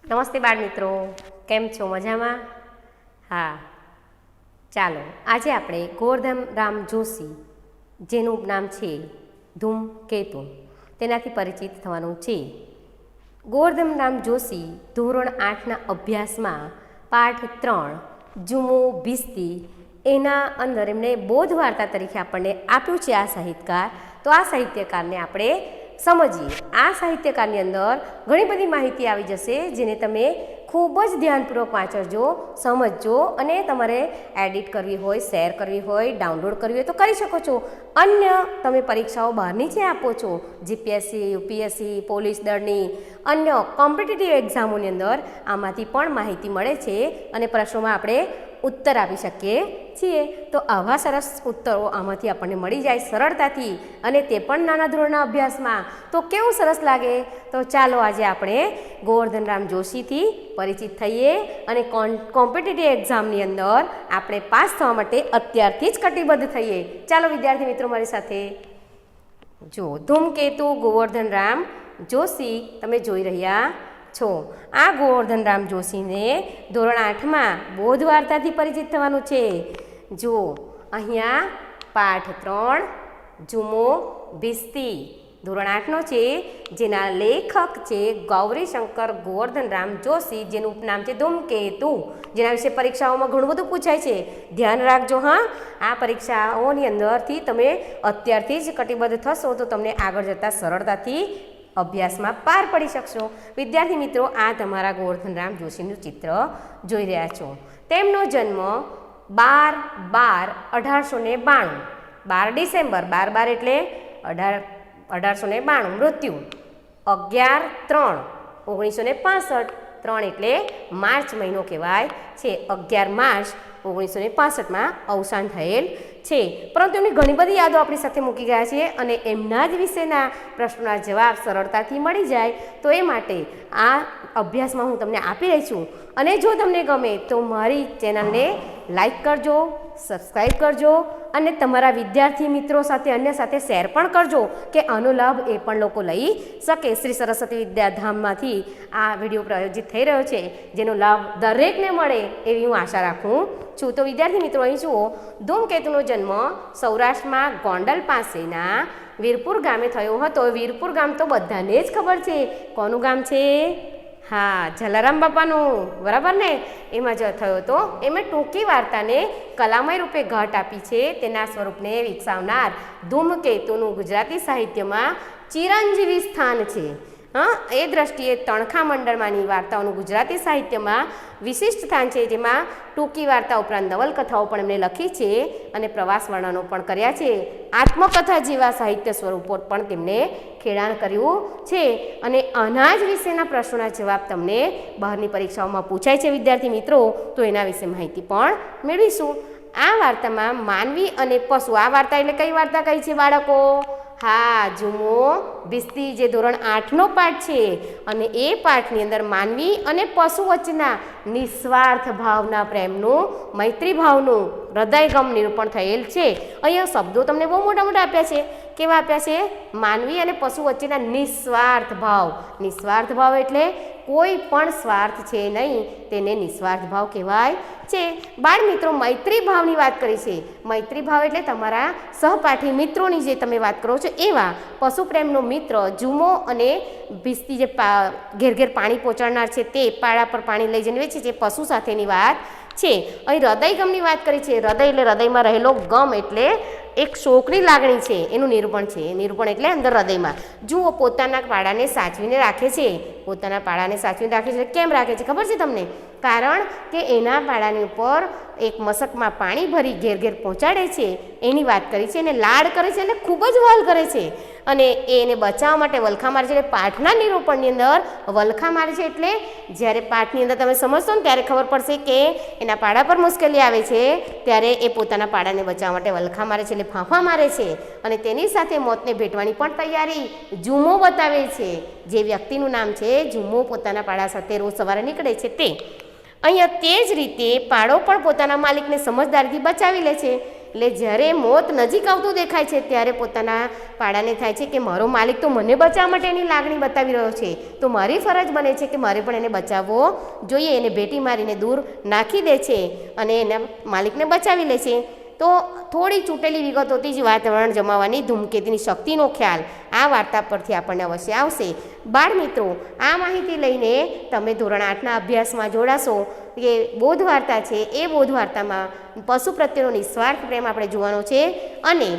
નમસ્તે બાળ મિત્રો, કેમ છો? મજામાં? હા, ચાલો આજે આપણે ગોવર્ધનરામ જોશી, જેનું નામ છે ધૂમકેતુ, તેનાથી પરિચિત થવાનું છે. ગોવર્ધનરામ જોશી ધોરણ 8ના અભ્યાસમાં પાઠ 3 જુમો ભીસ્તી એના અંદર એમણે બોધ વાર્તા તરીકે આપણને આપ્યું છે આ સાહિત્યકાર. તો આ સાહિત્યકારને આપણે સમજીએ. આ સાહિત્યકારની અંદર ઘણી બધી માહિતી આવી જશે, જેને તમે ખૂબ જ ધ્યાનપૂર્વક વાંચજો, સમજજો, અને તમારે એડિટ કરવી હોય, શેર કરવી હોય, ડાઉનલોડ કરવી હોય તો કરી શકો છો. અન્ય તમે પરીક્ષાઓ બહારની જે આપો છો, જીપીએસસી, યુપીએસસી, પોલીસ દળની અન્ય કોમ્પિટિટિવ એક્ઝામોની અંદર આમાંથી પણ માહિતી મળે છે અને પ્રશ્નોમાં આપણે ઉત્તર આપી શકીએ છીએ. તો આવા સરસ ઉત્તરો આમાંથી આપણને મળી જાય સરળતાથી, અને તે પણ નાના ધોરણના અભ્યાસમાં. તો કેવું સરસ લાગે! તો ચાલો આજે આપણે ગોવર્ધનરામ જોશીથી પરિચિત થઈએ અને કોમ્પિટિટિવ એક્ઝામની અંદર આપણે પાસ થવા માટે અત્યારથી જ કટિબદ્ધ થઈએ. ચાલો વિદ્યાર્થી મિત્રો મારી સાથે જો ધૂમકેતુ ગોવર્ધનરામ જોશી તમે જોઈ રહ્યા છો. આ ગોવર્ધનરામ જોશીને ધોરણ 8માં બોધ વાર્તાથી પરિચિત થવાનું છે. જુઓ અહીંયા પાઠ 3 જુમો ભીસ્તી ધોરણ 8નો છે, જેના લેખક છે ગૌરીશંકર ગોવર્ધનરામ જોશી, જેનું ઉપનામ છે ધૂમકેતુ, જેના વિશે પરીક્ષાઓમાં ઘણું બધું પૂછાય છે. ધ્યાન રાખજો. હા, આ પરીક્ષાઓની અંદરથી તમે અત્યારથી જ કટિબદ્ધ થશો તો તમને આગળ જતાં સરળતાથી અભ્યાસમાં પાર પડી શકશો. વિદ્યાર્થી મિત્રો, આ તમારા ગોવર્ધનરામ જોશીનું ચિત્ર જોઈ રહ્યા છો. તેમનો જન્મ 12/12/1892, 12 ડિસેમ્બર, 12 એટલે 1892, મૃત્યુ 11/3/1965, 3 એટલે માર્ચ મહિનો કહેવાય છે. 11 માર્ચ 1965માં અવસાન થયેલ છે. પરંતુ એમની ઘણી બધી યાદો આપણી સાથે મૂકી ગયા છે અને એમના જ વિશેના પ્રશ્નોના જવાબ સરળતાથી મળી જાય. તો એ માટે આ અભ્યાસમાં હું તમને આપી રહી છું. અને જો તમને ગમે તો મારી ચેનલને લાઈક કરજો, સબસ્ક્રાઈબ કરજો અને તમારા વિદ્યાર્થી મિત્રો સાથે, અન્ય સાથે શેર પણ કરજો કે આનો લાભ એ પણ લોકો લઈ શકે. શ્રી સરસ્વતી વિદ્યાધામમાંથી આ વિડીયો પ્રાયોજિત થઈ રહ્યો છે, જેનો લાભ દરેકને મળે એવી હું આશા રાખું છું. તો વિદ્યાર્થી મિત્રો, અહીં જુઓ, ધૂમકેતુનો જન્મ સૌરાષ્ટ્રમાં ગોંડલ પાસેના વીરપુર ગામે થયો હતો. વીરપુર ગામ તો બધાને જ ખબર છે. કોનું ગામ છે? હા, જલારામ બાપાનું, બરાબર ને? એમાં જ થયો હતો. એમણે ટૂંકી વાર્તાને કલામય રૂપે ઘાટ આપી છે. તેના સ્વરૂપને વિકસાવનાર ધૂમકેતુનું ગુજરાતી સાહિત્યમાં ચિરંજીવી સ્થાન છે. હા, એ દ્રષ્ટિએ તણખા મંડળમાંની વાર્તાઓનું ગુજરાતી સાહિત્યમાં વિશિષ્ટ સ્થાન છે, જેમાં ટૂંકી વાર્તા ઉપરાંત નવલકથાઓ પણ એમણે લખી છે અને પ્રવાસ વર્ણનો પણ કર્યા છે. આત્મકથા જેવા સાહિત્ય સ્વરૂપો પણ તેમને ખેડાણ કર્યું છે. અને અનાજ વિશેના પ્રશ્નોના જવાબ તમને બહારની પરીક્ષાઓમાં પૂછાય છે વિદ્યાર્થી મિત્રો, તો એના વિશે માહિતી પણ મેળવીશું. આ વાર્તામાં માનવી અને પશુ, આ વાર્તા એટલે કઈ વાર્તા કહી છે બાળકો? હા, જુમો ભીસ્તી, જે ધોરણ 8નો પાઠ છે. અને એ પાઠની અંદર માનવી અને પશુ વચ્ચેના નિસ્વાર્થ ભાવના પ્રેમનું, મૈત્રી ભાવનું હૃદયગમ નિરૂપણ થયેલ છે. અહીંયા શબ્દો તમને બહુ મોટા મોટા આપ્યા છે. કેવા આપ્યા છે? માનવી અને પશુ વચ્ચેના નિસ્વાર્થ ભાવ. નિસ્વાર્થ ભાવ એટલે કોઈ પણ સ્વાર્થ છે નહીં, તેને નિસ્વાર્થ ભાવ કહેવાય છે. બાળ મિત્રો, મૈત્રી ભાવની વાત કરી છે. મૈત્રી ભાવ એટલે તમારા સહપાઠી મિત્રોની જે તમે વાત કરો છો એવા. પશુ પ્રેમનો મિત્ર જુમો અને ભીસ્તી, જે ઘેર ઘેર પાણી પહોંચાડનાર છે, તે પાડા પર પાણી લઈ જઈને વેચે છે, પશુ સાથેની વાત છે. અહીં હૃદયગમની વાત કરી છે. હૃદય એટલે હૃદયમાં રહેલો, ગમ એટલે એક શોકની લાગણી છે, એનું નિરૂપણ છે. નિરૂપણ એટલે અંદર હૃદયમાં. જુઓ, પોતાના પાડાને સાચવીને રાખે છે. પોતાના પાડાને સાચવીને રાખે છે. કેમ રાખે છે ખબર છે તમને? કારણ કે એના પાડાની ઉપર એક મશકમાં પાણી ભરી ઘેર ઘેર પહોંચાડે છે, એની વાત કરી છે. એને લાડ કરે છે, એટલે ખૂબ જ વહાલ કરે છે. અને એને બચાવવા માટે વલખા મારે છે. એટલે પાઠના નિરૂપણની અંદર વલખા મારે છે. એટલે જ્યારે પાઠની અંદર તમે સમજશો ને ત્યારે ખબર પડશે કે એના પાડા પર મુશ્કેલી આવે છે, ત્યારે એ પોતાના પાડાને બચાવવા માટે વલખા મારે છે, એટલે ફાંફા મારે છે. અને તેની સાથે મોતને ભેટવાની પણ તૈયારી જુમો બતાવે છે. જે વ્યક્તિનું નામ છે જુમો, પોતાના પાડા સાથે રોજ સવારે નીકળે છે તે. અહીંયા તે જ રીતે પાડો પણ પોતાના માલિકને સમજદારીથી બચાવી લે છે. એટલે જ્યારે મોત નજીક આવતું દેખાય છે ત્યારે પોતાના પાડાને થાય છે કે મારો માલિક તો મને બચાવવા માટે એની લાગણી બતાવી રહ્યો છે, તો મારી ફરજ બને છે કે મારે પણ એને બચાવવો જોઈએ. એને ભેટી મારીને દૂર નાખી દે છે અને એના માલિકને બચાવી લે છે. તો થોડી ચૂંટેલી વિગતોથી જ વાતાવરણ જમાવવાની ધૂમકેતુની શક્તિનો ખ્યાલ આ વાર્તા પરથી આપણને અવશ્ય આવશે. બાળ મિત્રો, આ માહિતી લઈને તમે ધોરણ 8ના અભ્યાસમાં જોડાશો કે બોધ વાર્તા છે એ બોધ વાર્તામાં પશુ પ્રત્યેનો નિસ્વાર્થ પ્રેમ આપણે જોવાનો છે. અને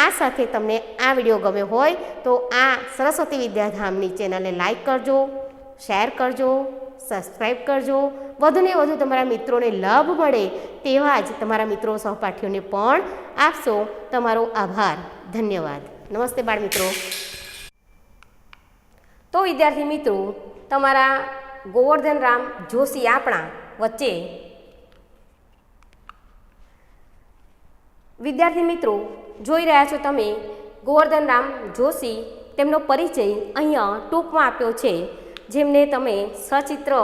આ સાથે તમને આ વિડીયો ગમ્યો હોય તો આ સરસ્વતી વિદ્યાધામની ચેનલને લાઈક કરજો, શેર કરજો, સબસ્ક્રાઈબ કરજો. વધુને વધુ તમારા મિત્રોને લાભ મળે તેવા જ તમારા મિત્રો સહપાઠીઓને પણ આપશો. તમારો આભાર. ધન્યવાદ. નમસ્તે બાળ મિત્રો. તો વિદ્યાર્થી મિત્રો, તમારા ગોવર્ધન રામ જોશી આપણા વચ્ચે વિદ્યાર્થી મિત્રો જોઈ રહ્યા છો તમે ગોવર્ધન રામ જોશી, તેમનો પરિચય અહીંયા ટૂંકમાં આપ્યો છે, જેમને તમે સચિત્ર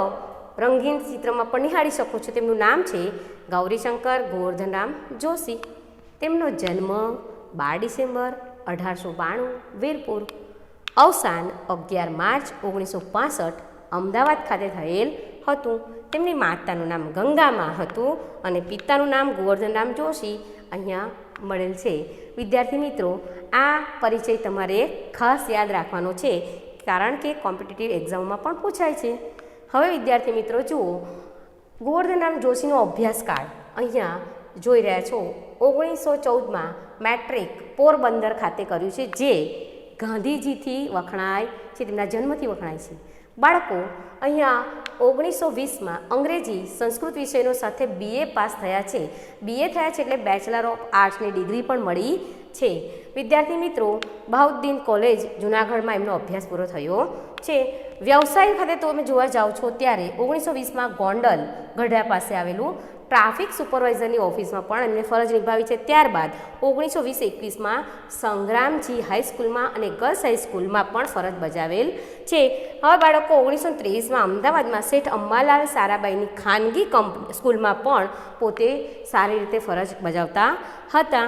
રંગીન ચિત્રમાં પણ નિહાળી શકો છો. તેમનું નામ છે ગૌરીશંકર ગોવર્ધનરામ જોશી. તેમનો જન્મ 12 ડિસેમ્બર 1892 વીરપુર, અવસાન 11 માર્ચ 1965 અમદાવાદ ખાતે થયેલ હતું. તેમની માતાનું નામ ગંગામા હતું અને પિતાનું નામ ગોવર્ધનરામ જોશી અહીંયા મળેલ છે. વિદ્યાર્થી મિત્રો, આ પરિચય તમારે ખાસ યાદ રાખવાનો છે, કારણ કે કોમ્પિટિટિવ એક્ઝામમાં પણ પૂછાય છે. હવે વિદ્યાર્થી મિત્રો જુઓ, ગોવર્ધનરામ જોશીનો અભ્યાસકાળ અહીંયા જોઈ રહ્યા છો. 1914માં મેટ્રિક પોરબંદર ખાતે કર્યું છે, જે ગાંધીજીથી વખણાય છે, તેમના જન્મથી વખણાય છે. બાળકો અહીંયા 1920માં અંગ્રેજી સંસ્કૃત વિષયનો સાથે BA પાસ થયા છે. BA થયા છે એટલે બેચલર ઓફ આર્ટ્સની ડિગ્રી પણ મળી છે. વિદ્યાર્થી મિત્રો, બહાઉદ્દીન કોલેજ જૂનાગઢમાં એમનો અભ્યાસ પૂરો થયો છે. વ્યવસાય ખાતે તમે જોવા જાઓ છો ત્યારે 1920માં ગોંડલ ગઢડા પાસે આવેલું ટ્રાફિક સુપરવાઇઝરની ઓફિસમાં પણ એમને ફરજ નિભાવી છે. ત્યારબાદ 1920-21માં સંગ્રામજી હાઈસ્કૂલમાં અને ગર્લ્સ હાઈસ્કૂલમાં પણ ફરજ બજાવેલ છે. હવે બાળકો 1930માં અમદાવાદમાં શેઠ અંબાલાલ સારાબાઈની ખાનગી સ્કૂલમાં પણ પોતે સારી રીતે ફરજ બજાવતા હતા.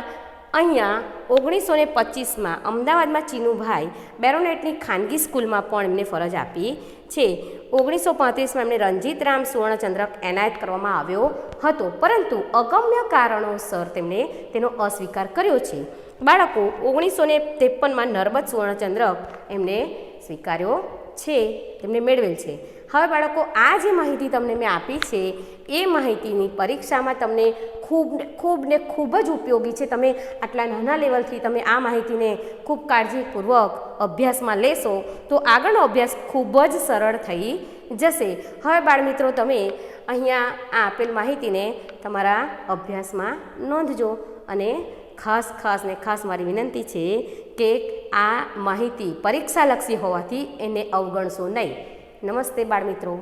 અહીંયા 1925માં અમદાવાદમાં ચીનુભાઈ બેરોનેટની ખાનગી સ્કૂલમાં પણ એમને ફરજ આપી છે. 1935માં એમને રણજીતરામ સુવર્ણચંદ્રક એનાયત કરવામાં આવ્યો હતો, પરંતુ અગમ્ય કારણોસર તેમણે તેનો અસ્વીકાર કર્યો છે. બાળકો 1953માં નર્મદ સુવર્ણચંદ્રક એમને સ્વીકાર્યો છે, તેમને મેળવેલ છે. હવે બાળકો, આ જે માહિતી તમને મેં આપી છે એ માહિતીની પરીક્ષામાં તમને ખૂબ જ ઉપયોગી છે. તમે આટલા નાના લેવલથી તમે આ માહિતીને ખૂબ કાળજીપૂર્વક અભ્યાસમાં લેશો તો આગળનો અભ્યાસ ખૂબ જ સરળ થઈ જશે. હવે બાળમિત્રો, તમે અહીંયા આ આપેલ માહિતીને તમારા અભ્યાસમાં નોંધજો અને ખાસ મારી વિનંતી છે કે આ માહિતી પરીક્ષાલક્ષી હોવાથી એને અવગણશો નહીં. નમસ્તે બાળમિત્રો.